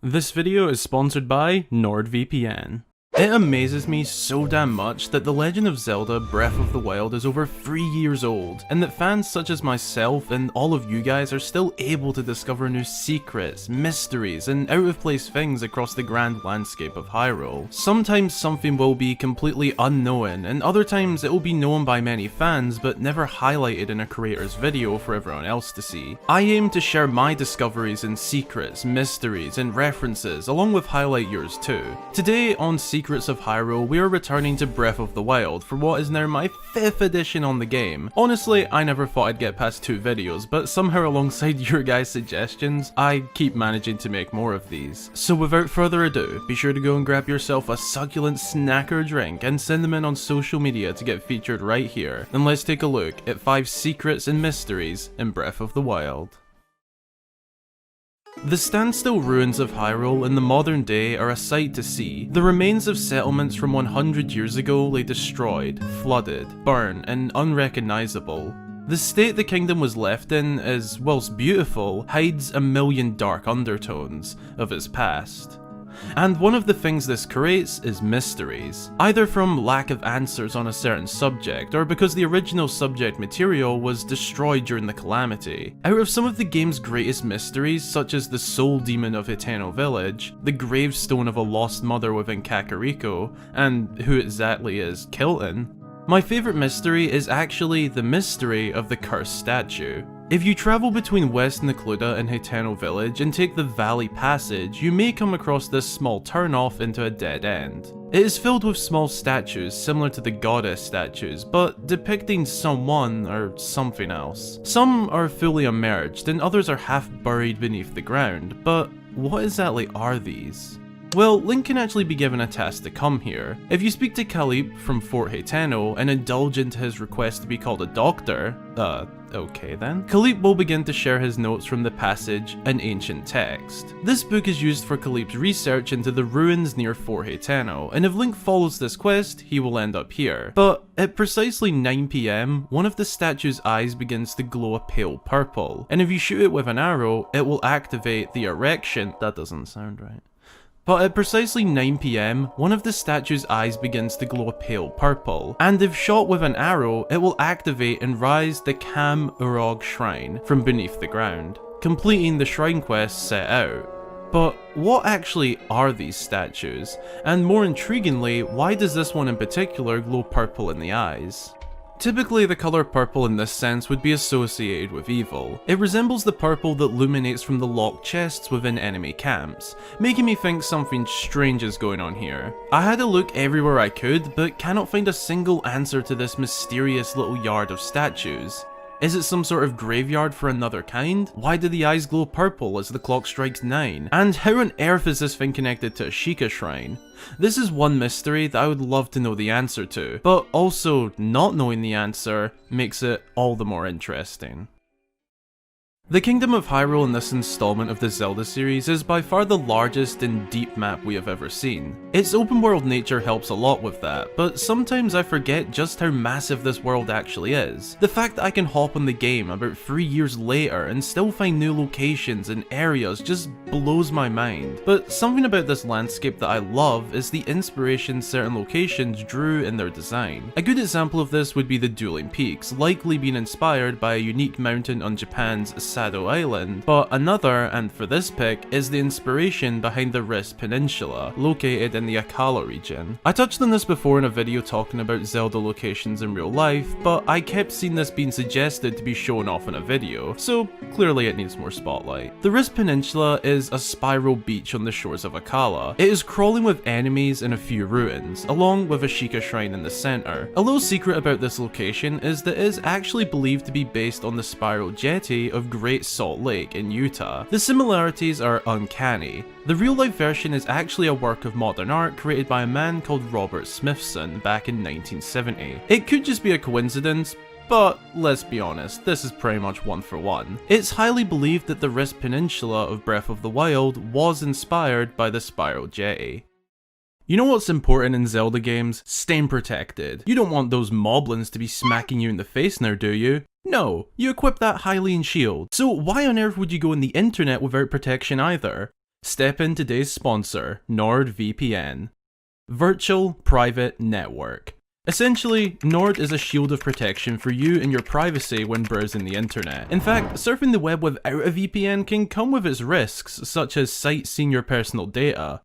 This video is sponsored by NordVPN. It amazes me so damn much that The Legend of Zelda Breath of the Wild is over 3 years old, and that fans such as myself and all of you guys are still able to discover new secrets, mysteries, and out-of-place things across the grand landscape of Hyrule. Sometimes something will be completely unknown, and other times it will be known by many fans but never highlighted in a creator's video for everyone else to see. I aim to share my discoveries in secrets, mysteries, and references, along with highlight yours too. Today on Secrets of Hyrule, we are returning to Breath of the Wild for what is now my 5th edition on the game. Honestly, I never thought I'd get past 2 videos, but somehow alongside your guys' suggestions, I keep managing to make more of these. So without further ado, be sure to go and grab yourself a succulent snack or drink and send them in on social media to get featured right here. And let's take a look at 5 secrets and mysteries in Breath of the Wild. The standstill ruins of Hyrule in the modern day are a sight to see. The remains of settlements from 100 years ago lay destroyed, flooded, burnt, and unrecognisable. The state the kingdom was left in is, whilst beautiful, hides a million dark undertones of its past. And one of the things this creates is mysteries, either from lack of answers on a certain subject, or because the original subject material was destroyed during the calamity. Out of some of the game's greatest mysteries, such as the soul demon of Eternal Village, the gravestone of a lost mother within Kakariko, and who exactly is Kilton, my favourite mystery is actually the mystery of the cursed statue. If you travel between West Necluda and Eternal Village and take the Valley Passage, you may come across this small turn-off into a dead end. It is filled with small statues similar to the goddess statues, but depicting someone or something else. Some are fully immersed and others are half buried beneath the ground, but what exactly are these? Well, Link can actually be given a task to come here. If you speak to Kalip from Fort Hateno and indulge into his request to be called a doctor, okay then. Kalip will begin to share his notes from the passage, An Ancient Text. This book is used for Kalip's research into the ruins near Fort Hateno, and if Link follows this quest, he will end up here. But at precisely 9 PM, one of the statue's eyes begins to glow a pale purple, and if you shoot it with an arrow, it will activate the erection. That doesn't sound right. But at precisely 9 PM, one of the statue's eyes begins to glow a pale purple, and if shot with an arrow, it will activate and rise the Kam Urog Shrine from beneath the ground, completing the shrine quest set out. But what actually are these statues? And more intriguingly, why does this one in particular glow purple in the eyes? Typically, the colour purple in this sense would be associated with evil. It resembles the purple that illuminates from the locked chests within enemy camps, making me think something strange is going on here. I had a look everywhere I could, but cannot find a single answer to this mysterious little yard of statues. Is it some sort of graveyard for another kind? Why do the eyes glow purple as the clock strikes 9? And how on earth is this thing connected to a Sheikah shrine? This is one mystery that I would love to know the answer to, but also not knowing the answer makes it all the more interesting. The Kingdom of Hyrule in this installment of the Zelda series is by far the largest and deep map we have ever seen. Its open world nature helps a lot with that, but sometimes I forget just how massive this world actually is. The fact that I can hop on the game about 3 years later and still find new locations and areas just blows my mind. But something about this landscape that I love is the inspiration certain locations drew in their design. A good example of this would be the Dueling Peaks, likely being inspired by a unique mountain on Japan's Sado Island, but another, and for this pick, is the inspiration behind the Wrist Peninsula, located in the Akala region. I touched on this before in a video talking about Zelda locations in real life, but I kept seeing this being suggested to be shown off in a video, so clearly it needs more spotlight. The Wrist Peninsula is a spiral beach on the shores of Akala. It is crawling with enemies and a few ruins, along with a Sheikah shrine in the center. A little secret about this location is that it is actually believed to be based on the spiral jetty of Great Salt Lake in Utah. The similarities are uncanny. The real-life version is actually a work of modern art created by a man called Robert Smithson back in 1970. It could just be a coincidence, but let's be honest, this is pretty much one for one. It's highly believed that the Wrist Peninsula of Breath of the Wild was inspired by the spiral jetty. You know what's important in Zelda games? Staying protected. You don't want those moblins to be smacking you in the face now, do you? No, you equip that Hylian shield. So why on earth would you go on the internet without protection either? Step in today's sponsor, NordVPN. Virtual Private Network. Essentially, Nord is a shield of protection for you and your privacy when browsing the internet. In fact, surfing the web without a VPN can come with its risks, such as sites seeing your personal data.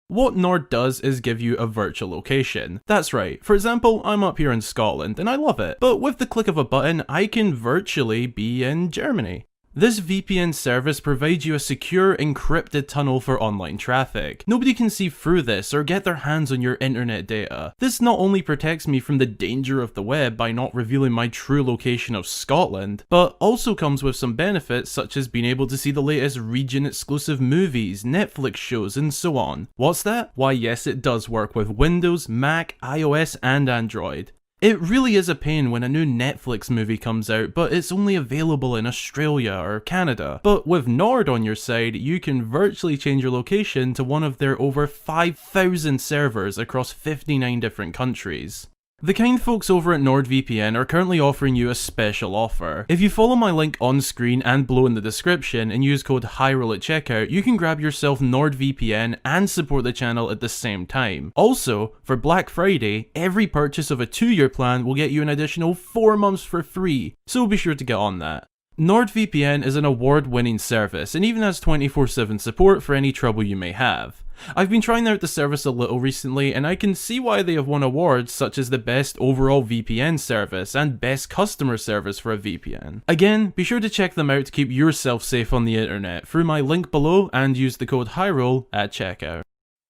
What Nord does is give you a virtual location. That's right, for example, I'm up here in Scotland and I love it, but with the click of a button, I can virtually be in Germany. This VPN service provides you a secure, encrypted tunnel for online traffic. Nobody can see through this or get their hands on your internet data. This not only protects me from the danger of the web by not revealing my true location of Scotland, but also comes with some benefits such as being able to see the latest region-exclusive movies, Netflix shows, and so on. What's that? Why yes, it does work with Windows, Mac, iOS, and Android. It really is a pain when a new Netflix movie comes out, but it's only available in Australia or Canada. But with Nord on your side, you can virtually change your location to one of their over 5,000 servers across 59 different countries. The kind folks over at NordVPN are currently offering you a special offer. If you follow my link on screen and below in the description and use code Hyrule at checkout, you can grab yourself NordVPN and support the channel at the same time. Also, for Black Friday, every purchase of a 2-year plan will get you an additional 4 months for free, so be sure to get on that. NordVPN is an award-winning service and even has 24/7 support for any trouble you may have. I've been trying out the service a little recently and I can see why they have won awards such as the best overall VPN service and best customer service for a VPN. Again, be sure to check them out to keep yourself safe on the internet through my link below and use the code Hyrule at checkout.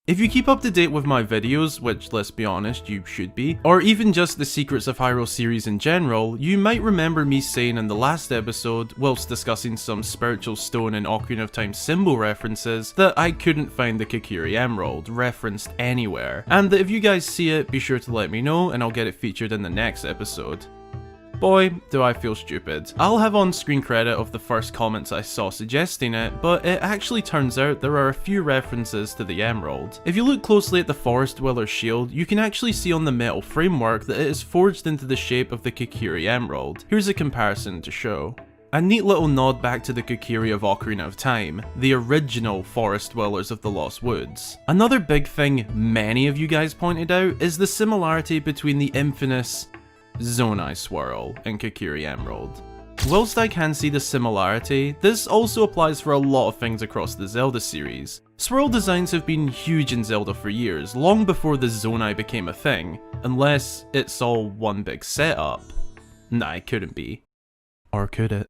If you keep up to date with my videos, which let's be honest, you should be, or even just the Secrets of Hyrule series in general, you might remember me saying in the last episode, whilst discussing some Spiritual Stone and Ocarina of Time symbol references, that I couldn't find the Kokiri Emerald referenced anywhere, and that if you guys see it, be sure to let me know and I'll get it featured in the next episode. Boy, do I feel stupid. I'll have on-screen credit of the first comments I saw suggesting it, but it actually turns out there are a few references to the emerald. If you look closely at the Forest Dweller's shield, you can actually see on the metal framework that it is forged into the shape of the Kokiri Emerald. Here's a comparison to show. A neat little nod back to the Kokiri of Ocarina of Time, the original Forest Dwellers of the Lost Woods. Another big thing many of you guys pointed out is the similarity between the infamous Zonai Swirl and Kokiri Emerald. Whilst I can see the similarity, this also applies for a lot of things across the Zelda series. Swirl designs have been huge in Zelda for years, long before the Zonai became a thing, unless it's all one big setup. Nah, it couldn't be. Or could it?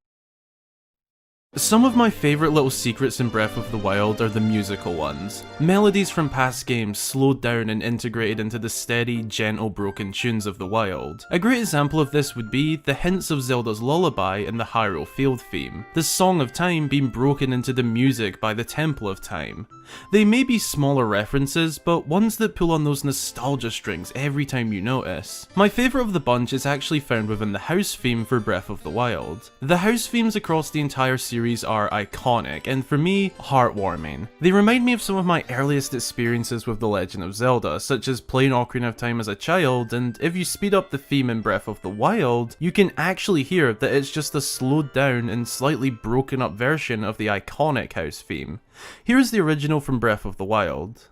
Some of my favourite little secrets in Breath of the Wild are the musical ones. Melodies from past games slowed down and integrated into the steady, gentle, broken tunes of the wild. A great example of this would be the hints of Zelda's lullaby in the Hyrule Field theme, the Song of Time being broken into the music by the Temple of Time. They may be smaller references, but ones that pull on those nostalgia strings every time you notice. My favourite of the bunch is actually found within the house theme for Breath of the Wild. The house themes across the entire series are iconic, and for me, heartwarming. They remind me of some of my earliest experiences with The Legend of Zelda, such as playing Ocarina of Time as a child, and if you speed up the theme in Breath of the Wild, you can actually hear that it's just a slowed down and slightly broken up version of the iconic house theme. Here's the original from Breath of the Wild.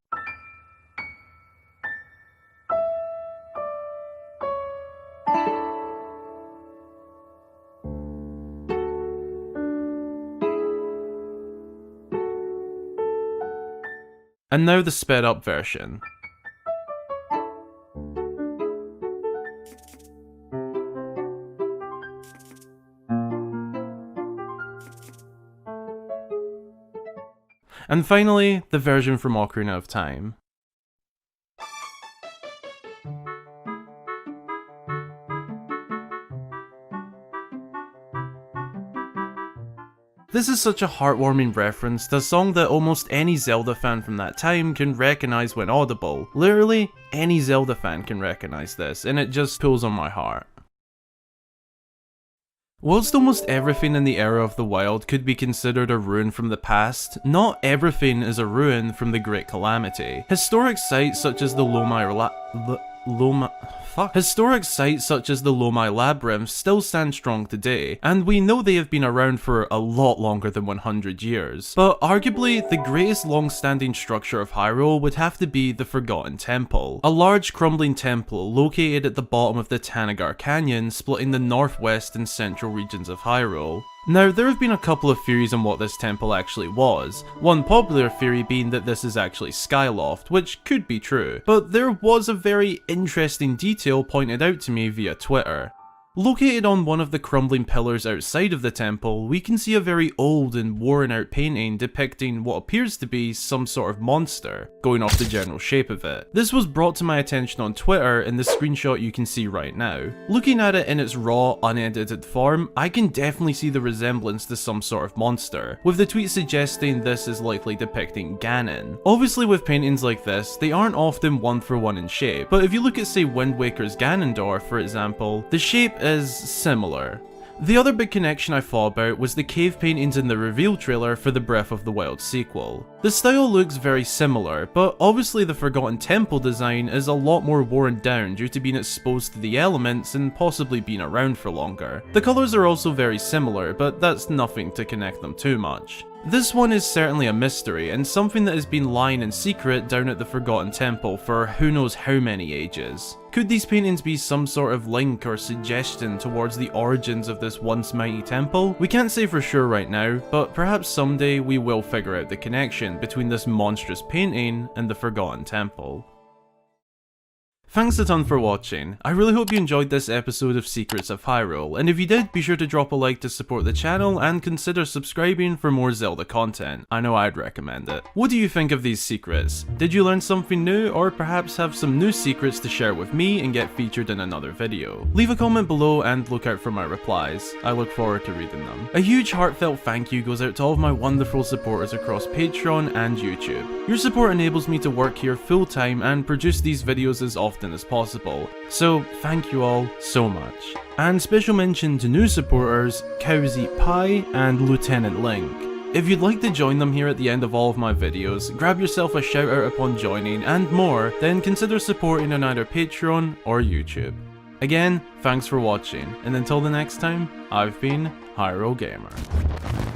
And now the sped up version. And finally, the version from Ocarina of Time. This is such a heartwarming reference to a song that almost any Zelda fan from that time can recognise when audible. Literally, any Zelda fan can recognise this, and it just pulls on my heart. Whilst almost everything in the era of the Wild could be considered a ruin from the past, not everything is a ruin from the Great Calamity. Historic sites such as the fuck? Historic sites such as the Lomai Labyrinth still stand strong today, and we know they have been around for a lot longer than 100 years. But arguably, the greatest long-standing structure of Hyrule would have to be the Forgotten Temple, a large crumbling temple located at the bottom of the Tanagar Canyon, splitting the northwest and central regions of Hyrule. Now, there have been a couple of theories on what this temple actually was, one popular theory being that this is actually Skyloft, which could be true, but there was a very interesting detail pointed out to me via Twitter. Located on one of the crumbling pillars outside of the temple, we can see a very old and worn out painting depicting what appears to be some sort of monster, going off the general shape of it. This was brought to my attention on Twitter in the screenshot you can see right now. Looking at it in its raw, unedited form, I can definitely see the resemblance to some sort of monster, with the tweet suggesting this is likely depicting Ganon. Obviously with paintings like this, they aren't often one for one in shape, but if you look at say Wind Waker's Ganondorf for example, the shape is similar. The other big connection I thought about was the cave paintings in the reveal trailer for the Breath of the Wild sequel. The style looks very similar, but obviously the Forgotten Temple design is a lot more worn down due to being exposed to the elements and possibly being around for longer. The colours are also very similar, but that's nothing to connect them too much. This one is certainly a mystery, and something that has been lying in secret down at the Forgotten Temple for who knows how many ages. Could these paintings be some sort of link or suggestion towards the origins of this once mighty temple? We can't say for sure right now, but perhaps someday we will figure out the connection between this monstrous painting and the Forgotten Temple. Thanks a ton for watching. I really hope you enjoyed this episode of Secrets of Hyrule, and if you did, be sure to drop a like to support the channel and consider subscribing for more Zelda content. I know I'd recommend it. What do you think of these secrets? Did you learn something new, or perhaps have some new secrets to share with me and get featured in another video? Leave a comment below and look out for my replies. I look forward to reading them. A huge heartfelt thank you goes out to all of my wonderful supporters across Patreon and YouTube. Your support enables me to work here full time and produce these videos as often as possible, so thank you all so much. And special mention to new supporters, Cows Eat Pie and Lieutenant Link. If you'd like to join them here at the end of all of my videos, grab yourself a shout out upon joining and more, then consider supporting on either Patreon or YouTube. Again, thanks for watching, and until the next time, I've been Hyrule Gamer.